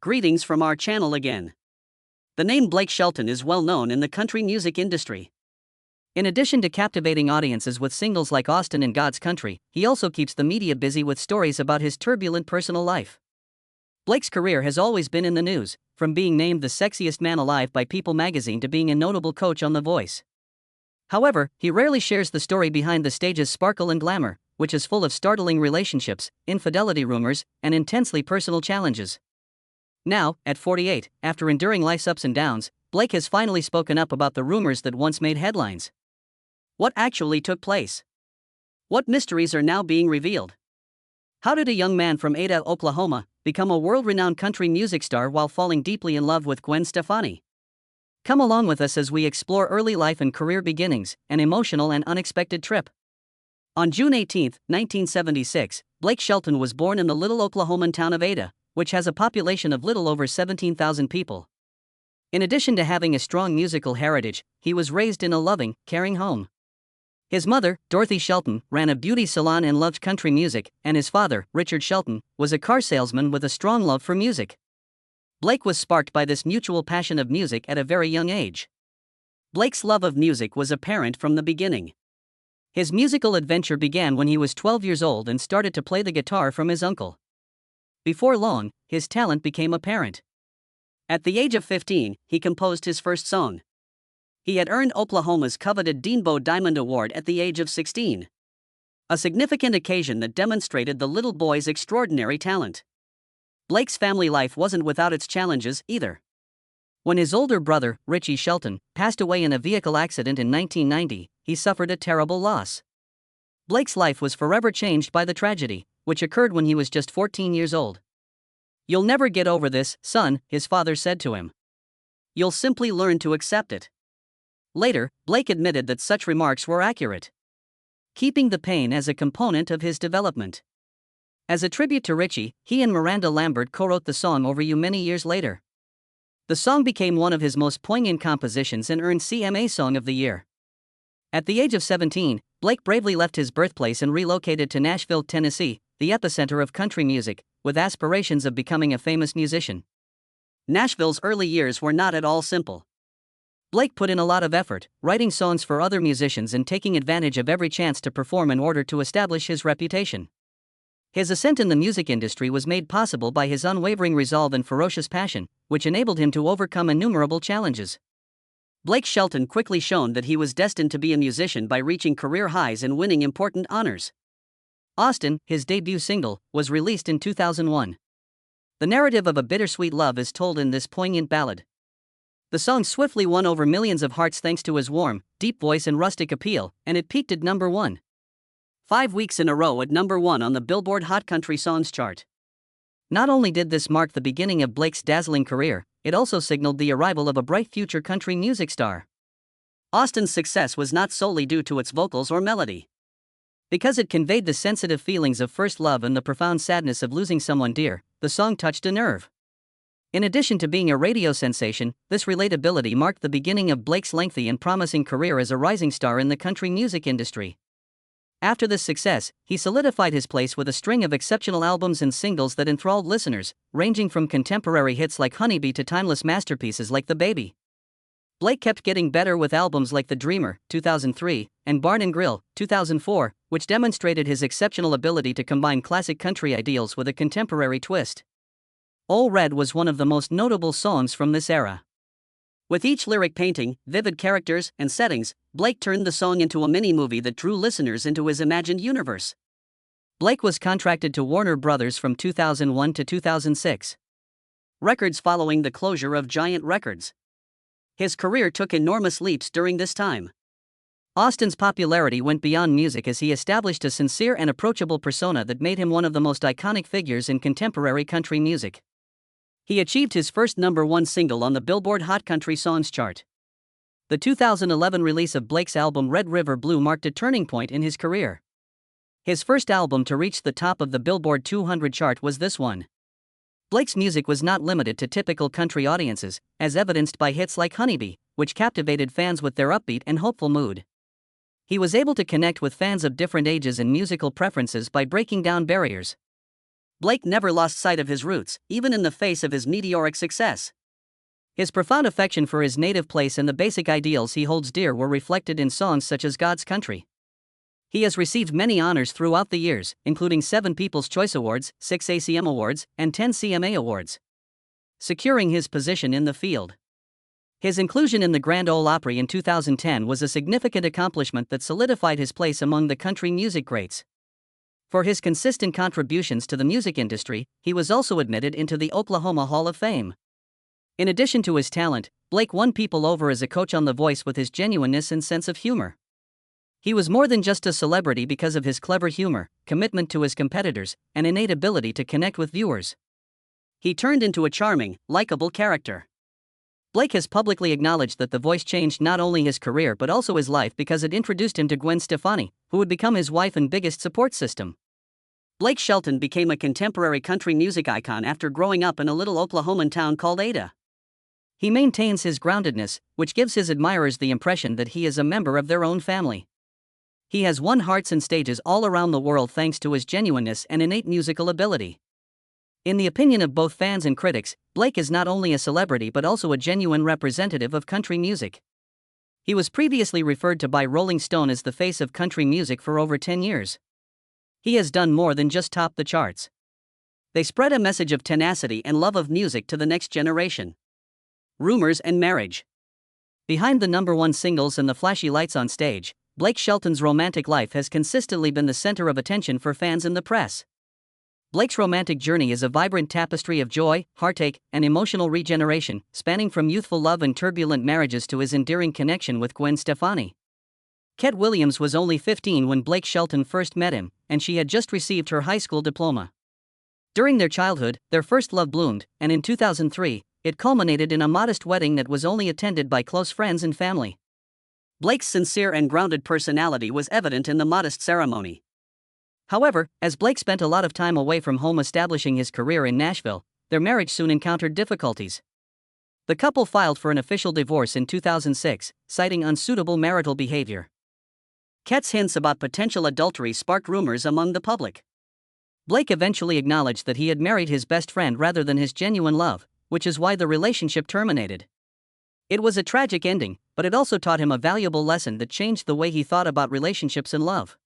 Greetings from our channel again. The name Blake Shelton is well known in the country music industry. In addition to captivating audiences with singles like Austin in God's Country, he also keeps the media busy with stories about his turbulent personal life. Blake's career has always been in the news, from being named the Sexiest Man Alive by People magazine to being a notable coach on The Voice. However, he rarely shares the story behind the stage's sparkle and glamour, which is full of startling relationships, infidelity rumors, and intensely personal challenges. Now, at 48, after enduring life's ups and downs, Blake has finally spoken up about the rumors that once made headlines. What actually took place? What mysteries are now being revealed? How did a young man from Ada, Oklahoma, become a world-renowned country music star while falling deeply in love with Gwen Stefani? Come along with us as we explore early life and career beginnings, an emotional and unexpected trip. On June 18, 1976, Blake Shelton was born in the little Oklahoman town of Ada, which has a population of little over 17,000 people. In addition to having a strong musical heritage, he was raised in a loving, caring home. His mother, Dorothy Shelton, ran a beauty salon and loved country music, and his father, Richard Shelton, was a car salesman with a strong love for music. Blake was sparked by this mutual passion of music at a very young age. Blake's love of music was apparent from the beginning. His musical adventure began when he was 12 years old and started to play the guitar from his uncle. Before long, his talent became apparent. At the age of 15, he composed his first song. He had earned Oklahoma's coveted Deanbo Diamond Award at the age of 16. A significant occasion that demonstrated the little boy's extraordinary talent. Blake's family life wasn't without its challenges either. When his older brother, Richie Shelton, passed away in a vehicle accident in 1990, he suffered a terrible loss. Blake's life was forever changed by the tragedy, which occurred when he was just 14 years old. "You'll never get over this, son," his father said to him. "You'll simply learn to accept it." Later, Blake admitted that such remarks were accurate, keeping the pain as a component of his development. As a tribute to Richie, he and Miranda Lambert co-wrote the song Over You many years later. The song became one of his most poignant compositions and earned CMA Song of the Year. At the age of 17, Blake bravely left his birthplace and relocated to Nashville, Tennessee, the epicenter of country music, with aspirations of becoming a famous musician. Nashville's early years were not at all simple. Blake put in a lot of effort, writing songs for other musicians and taking advantage of every chance to perform in order to establish his reputation. His ascent in the music industry was made possible by his unwavering resolve and ferocious passion, which enabled him to overcome innumerable challenges. Blake Shelton quickly showed that he was destined to be a musician by reaching career highs and winning important honors. Austin, his debut single, was released in 2001. The narrative of a bittersweet love is told in this poignant ballad. The song swiftly won over millions of hearts thanks to his warm, deep voice and rustic appeal, and it peaked at number 1. 5 weeks in a row at number 1 on the Billboard Hot Country Songs chart. Not only did this mark the beginning of Blake's dazzling career, it also signaled the arrival of a bright future country music star. Austin's success was not solely due to its vocals or melody. Because it conveyed the sensitive feelings of first love and the profound sadness of losing someone dear, the song touched a nerve. In addition to being a radio sensation, this relatability marked the beginning of Blake's lengthy and promising career as a rising star in the country music industry. After this success, he solidified his place with a string of exceptional albums and singles that enthralled listeners, ranging from contemporary hits like Honeybee to timeless masterpieces like The Baby. Blake kept getting better with albums like The Dreamer, 2003, and Barn and Grill, 2004, which demonstrated his exceptional ability to combine classic country ideals with a contemporary twist. Ole Red was one of the most notable songs from this era. With each lyric painting vivid characters and settings, Blake turned the song into a mini-movie that drew listeners into his imagined universe. Blake was contracted to Warner Brothers from 2001 to 2006. Records following the closure of Giant Records. His career took enormous leaps during this time. Austin's popularity went beyond music as he established a sincere and approachable persona that made him one of the most iconic figures in contemporary country music. He achieved his first number 1 single on the Billboard Hot Country Songs chart. The 2011 release of Blake's album Red River Blue marked a turning point in his career. His first album to reach the top of the Billboard 200 chart was this one. Blake's music was not limited to typical country audiences, as evidenced by hits like Honeybee, which captivated fans with their upbeat and hopeful mood. He was able to connect with fans of different ages and musical preferences by breaking down barriers. Blake never lost sight of his roots, even in the face of his meteoric success. His profound affection for his native place and the basic ideals he holds dear were reflected in songs such as God's Country. He has received many honors throughout the years, including 7 People's Choice Awards, 6 ACM Awards, and 10 CMA Awards, securing his position in the field. His inclusion in the Grand Ole Opry in 2010 was a significant accomplishment that solidified his place among the country music greats. For his consistent contributions to the music industry, he was also admitted into the Oklahoma Hall of Fame. In addition to his talent, Blake won people over as a coach on The Voice with his genuineness and sense of humor. He was more than just a celebrity because of his clever humor, commitment to his competitors, and innate ability to connect with viewers. He turned into a charming, likable character. Blake has publicly acknowledged that The Voice changed not only his career but also his life because it introduced him to Gwen Stefani, who would become his wife and biggest support system. Blake Shelton became a contemporary country music icon after growing up in a little Oklahoman town called Ada. He maintains his groundedness, which gives his admirers the impression that he is a member of their own family. He has won hearts and stages all around the world thanks to his genuineness and innate musical ability. In the opinion of both fans and critics, Blake is not only a celebrity but also a genuine representative of country music. He was previously referred to by Rolling Stone as the face of country music for over 10 years. He has done more than just top the charts. They spread a message of tenacity and love of music to the next generation. Rumors and marriage. Behind the #1 singles and the flashy lights on stage, Blake Shelton's romantic life has consistently been the center of attention for fans and the press. Blake's romantic journey is a vibrant tapestry of joy, heartache, and emotional regeneration, spanning from youthful love and turbulent marriages to his endearing connection with Gwen Stefani. Ket Williams was only 15 when Blake Shelton first met him, and she had just received her high school diploma. During their childhood, their first love bloomed, and in 2003, it culminated in a modest wedding that was only attended by close friends and family. Blake's sincere and grounded personality was evident in the modest ceremony. However, as Blake spent a lot of time away from home establishing his career in Nashville, their marriage soon encountered difficulties. The couple filed for an official divorce in 2006, citing unsuitable marital behavior. Ket's hints about potential adultery sparked rumors among the public. Blake eventually acknowledged that he had married his best friend rather than his genuine love, which is why the relationship terminated. It was a tragic ending, but it also taught him a valuable lesson that changed the way he thought about relationships and love.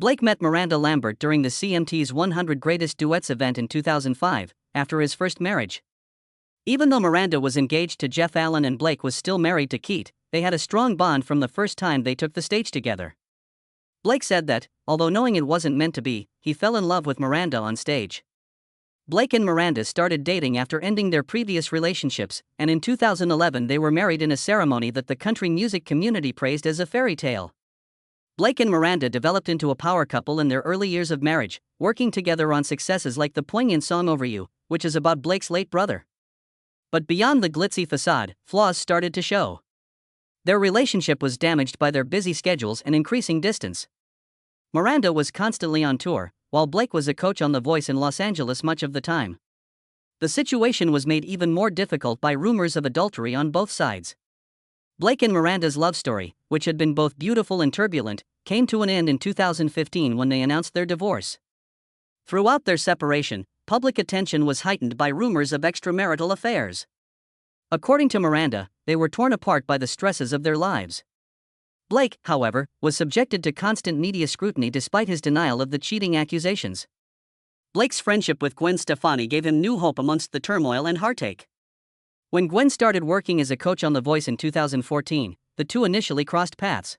Blake met Miranda Lambert during the CMT's 100 Greatest Duets event in 2005, after his first marriage. Even though Miranda was engaged to Jeff Allen and Blake was still married to Keith, they had a strong bond from the first time they took the stage together. Blake said that, although knowing it wasn't meant to be, he fell in love with Miranda on stage. Blake and Miranda started dating after ending their previous relationships, and in 2011 they were married in a ceremony that the country music community praised as a fairy tale. Blake and Miranda developed into a power couple in their early years of marriage, working together on successes like the poignant song Over You, which is about Blake's late brother. But beyond the glitzy facade, flaws started to show. Their relationship was damaged by their busy schedules and increasing distance. Miranda was constantly on tour, while Blake was a coach on The Voice in Los Angeles much of the time. The situation was made even more difficult by rumors of adultery on both sides. Blake and Miranda's love story, which had been both beautiful and turbulent, came to an end in 2015 when they announced their divorce. Throughout their separation, public attention was heightened by rumors of extramarital affairs. According to Miranda, they were torn apart by the stresses of their lives. Blake, however, was subjected to constant media scrutiny despite his denial of the cheating accusations. Blake's friendship with Gwen Stefani gave him new hope amongst the turmoil and heartache. When Gwen started working as a coach on The Voice in 2014, the two initially crossed paths.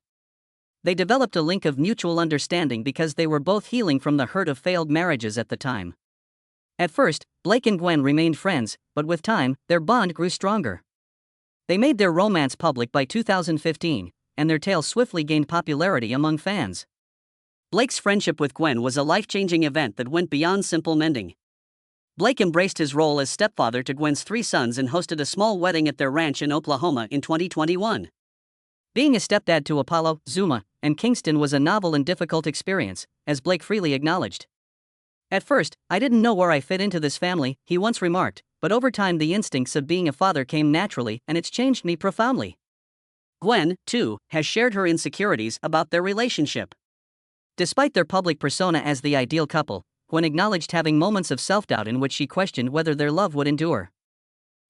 They developed a link of mutual understanding because they were both healing from the hurt of failed marriages at the time. At first, Blake and Gwen remained friends, but with time, their bond grew stronger. They made their romance public by 2015, and their tale swiftly gained popularity among fans. Blake's friendship with Gwen was a life-changing event that went beyond simple mending. Blake embraced his role as stepfather to Gwen's 3 sons and hosted a small wedding at their ranch in Oklahoma in 2021. Being a stepdad to Apollo, Zuma, and Kingston was a novel and difficult experience, as Blake freely acknowledged. "At first, I didn't know where I fit into this family," he once remarked, "but over time the instincts of being a father came naturally and it's changed me profoundly." Gwen, too, has shared her insecurities about their relationship. Despite their public persona as the ideal couple, Gwen acknowledged having moments of self-doubt in which she questioned whether their love would endure.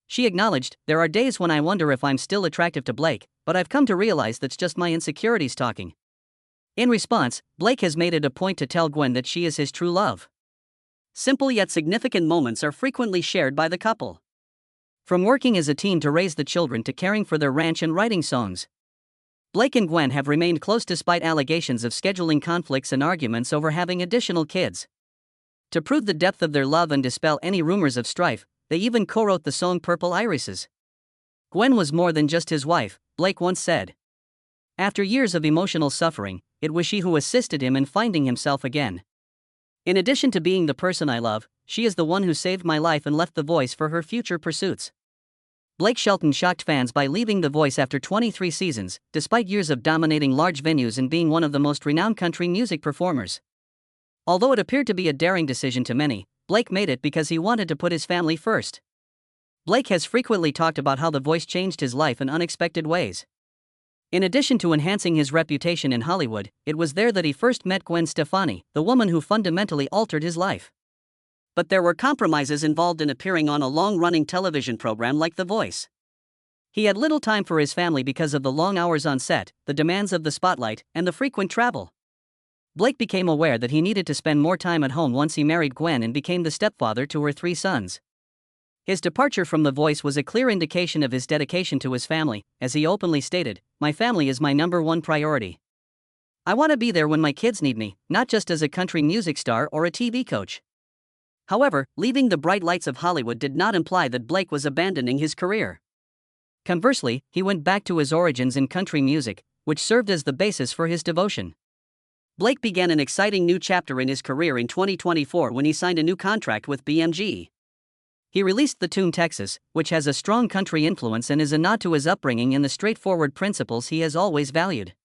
She acknowledged, "There are days when I wonder if I'm still attractive to Blake, but I've come to realize that's just my insecurities talking." In response, Blake has made it a point to tell Gwen that she is his true love. Simple yet significant moments are frequently shared by the couple. From working as a team to raise the children to caring for their ranch and writing songs, Blake and Gwen have remained close despite allegations of scheduling conflicts and arguments over having additional kids. To prove the depth of their love and dispel any rumors of strife, they even co-wrote the song Purple Irises. Gwen was more than just his wife, Blake once said. After years of emotional suffering, it was she who assisted him in finding himself again. In addition to being the person I love, she is the one who saved my life and left The Voice for her future pursuits. Blake Shelton shocked fans by leaving The Voice after 23 seasons, despite years of dominating large venues and being one of the most renowned country music performers. Although it appeared to be a daring decision to many, Blake made it because he wanted to put his family first. Blake has frequently talked about how The Voice changed his life in unexpected ways. In addition to enhancing his reputation in Hollywood, it was there that he first met Gwen Stefani, the woman who fundamentally altered his life. But there were compromises involved in appearing on a long-running television program like The Voice. He had little time for his family because of the long hours on set, the demands of the spotlight, and the frequent travel. Blake became aware that he needed to spend more time at home once he married Gwen and became the stepfather to her 3 sons. His departure from The Voice was a clear indication of his dedication to his family, as he openly stated, "My family is my #1 priority. I want to be there when my kids need me, not just as a country music star or a TV coach." However, leaving the bright lights of Hollywood did not imply that Blake was abandoning his career. Conversely, he went back to his origins in country music, which served as the basis for his devotion. Blake began an exciting new chapter in his career in 2024 when he signed a new contract with BMG. He released the tune Texas, which has a strong country influence and is a nod to his upbringing and the straightforward principles he has always valued.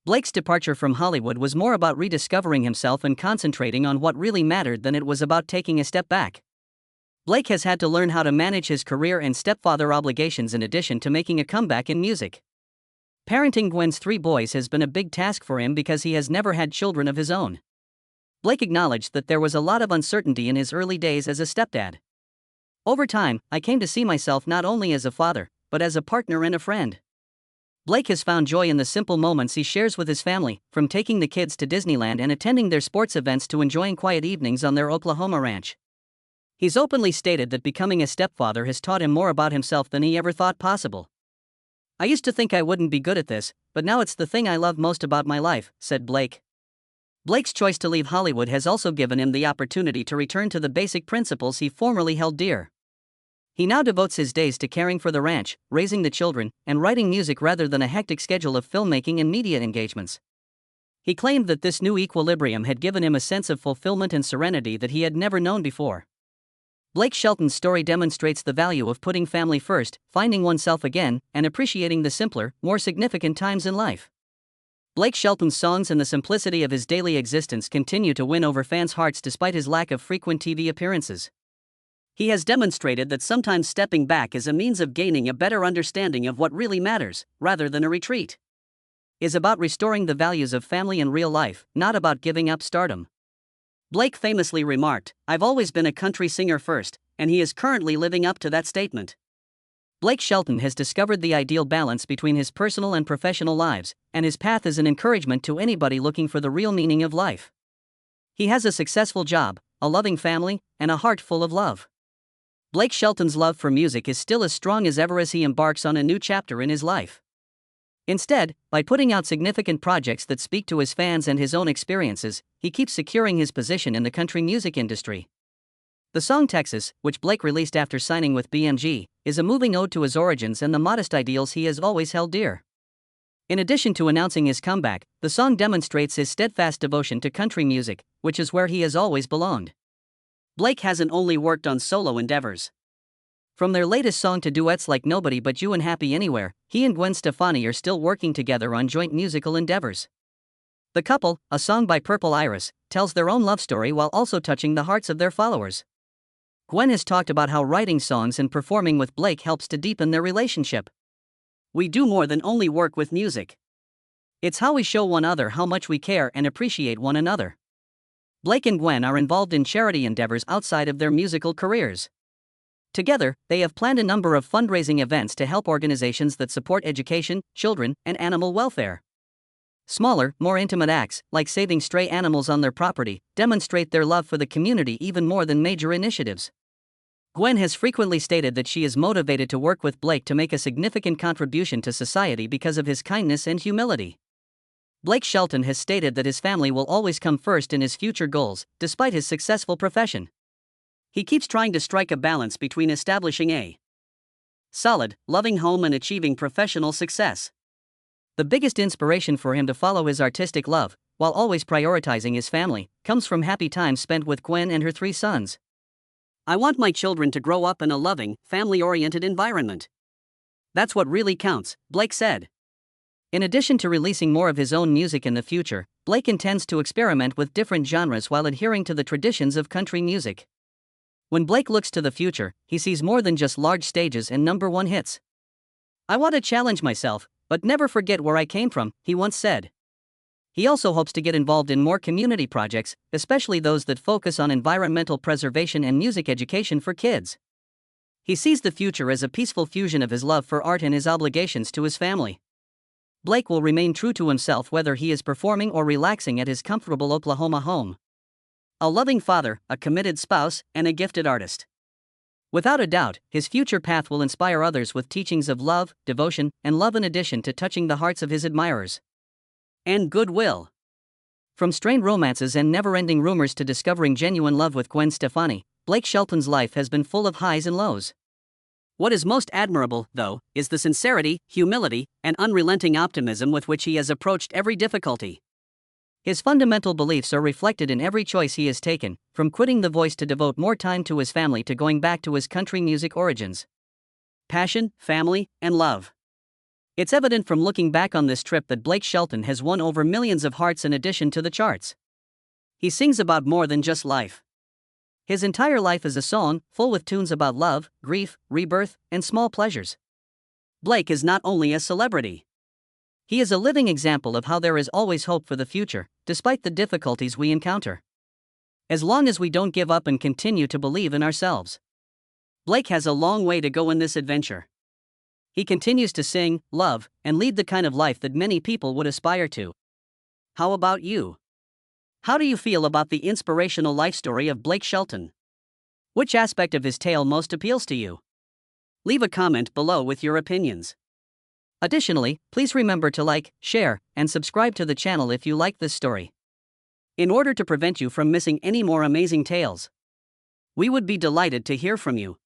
Blake's departure from Hollywood was more about rediscovering himself and concentrating on what really mattered than it was about taking a step back. Blake has had to learn how to manage his career and stepfather obligations in addition to making a comeback in music. Parenting Gwen's 3 boys has been a big task for him because he has never had children of his own. Blake acknowledged that there was a lot of uncertainty in his early days as a stepdad. "Over time, I came to see myself not only as a father, but as a partner and a friend." Blake has found joy in the simple moments he shares with his family, from taking the kids to Disneyland and attending their sports events to enjoying quiet evenings on their Oklahoma ranch. He's openly stated that becoming a stepfather has taught him more about himself than he ever thought possible. "I used to think I wouldn't be good at this, but now it's the thing I love most about my life," said Blake. Blake's choice to leave Hollywood has also given him the opportunity to return to the basic principles he formerly held dear. He now devotes his days to caring for the ranch, raising the children, and writing music rather than a hectic schedule of filmmaking and media engagements. He claimed that this new equilibrium had given him a sense of fulfillment and serenity that he had never known before. Blake Shelton's story demonstrates the value of putting family first, finding oneself again, and appreciating the simpler, more significant times in life. Blake Shelton's songs and the simplicity of his daily existence continue to win over fans' hearts despite his lack of frequent TV appearances. He has demonstrated that sometimes stepping back is a means of gaining a better understanding of what really matters, rather than a retreat. Is about restoring the values of family and real life, not about giving up stardom. Blake famously remarked, "I've always been a country singer first," and he is currently living up to that statement. Blake Shelton has discovered the ideal balance between his personal and professional lives, and his path is an encouragement to anybody looking for the real meaning of life. He has a successful job, a loving family, and a heart full of love. Blake Shelton's love for music is still as strong as ever as he embarks on a new chapter in his life. Instead, by putting out significant projects that speak to his fans and his own experiences, he keeps securing his position in the country music industry. The song Texas, which Blake released after signing with BMG, is a moving ode to his origins and the modest ideals he has always held dear. In addition to announcing his comeback, the song demonstrates his steadfast devotion to country music, which is where he has always belonged. Blake hasn't only worked on solo endeavors. From their latest song to duets like Nobody But You and Happy Anywhere, he and Gwen Stefani are still working together on joint musical endeavors. The couple, a song by Purple Iris, tells their own love story while also touching the hearts of their followers. Gwen has talked about how writing songs and performing with Blake helps to deepen their relationship. "We do more than only work with music. It's how we show one another how much we care and appreciate one another. Blake and Gwen are involved in charity endeavors outside of their musical careers. Together, they have planned a number of fundraising events to help organizations that support education, children, and animal welfare. Smaller, more intimate acts, like saving stray animals on their property, demonstrate their love for the community even more than major initiatives. Gwen has frequently stated that she is motivated to work with Blake to make a significant contribution to society because of his kindness and humility. Blake Shelton has stated that his family will always come first in his future goals, despite his successful profession. He keeps trying to strike a balance between establishing a solid, loving home and achieving professional success. The biggest inspiration for him to follow his artistic love, while always prioritizing his family, comes from happy times spent with Gwen and her 3 sons. "I want my children to grow up in a loving, family-oriented environment. That's what really counts," Blake said. In addition to releasing more of his own music in the future, Blake intends to experiment with different genres while adhering to the traditions of country music. When Blake looks to the future, he sees more than just large stages and #1 hits. "I want to challenge myself, but never forget where I came from," he once said. He also hopes to get involved in more community projects, especially those that focus on environmental preservation and music education for kids. He sees the future as a peaceful fusion of his love for art and his obligations to his family. Blake will remain true to himself whether he is performing or relaxing at his comfortable Oklahoma home. A loving father, a committed spouse, and a gifted artist. Without a doubt, his future path will inspire others with teachings of love, devotion, and love in addition to touching the hearts of his admirers. And goodwill. From strained romances and never-ending rumors to discovering genuine love with Gwen Stefani, Blake Shelton's life has been full of highs and lows. What is most admirable, though, is the sincerity, humility, and unrelenting optimism with which he has approached every difficulty. His fundamental beliefs are reflected in every choice he has taken, from quitting The Voice to devote more time to his family to going back to his country music origins. Passion, family, and love. It's evident from looking back on this trip that Blake Shelton has won over millions of hearts in addition to the charts. He sings about more than just life. His entire life is a song, full with tunes about love, grief, rebirth, and small pleasures. Blake is not only a celebrity. He is a living example of how there is always hope for the future, despite the difficulties we encounter. As long as we don't give up and continue to believe in ourselves. Blake has a long way to go in this adventure. He continues to sing, love, and lead the kind of life that many people would aspire to. How about you? How do you feel about the inspirational life story of Blake Shelton? Which aspect of his tale most appeals to you? Leave a comment below with your opinions. Additionally, please remember to like, share, and subscribe to the channel if you like this story. In order to prevent you from missing any more amazing tales, we would be delighted to hear from you.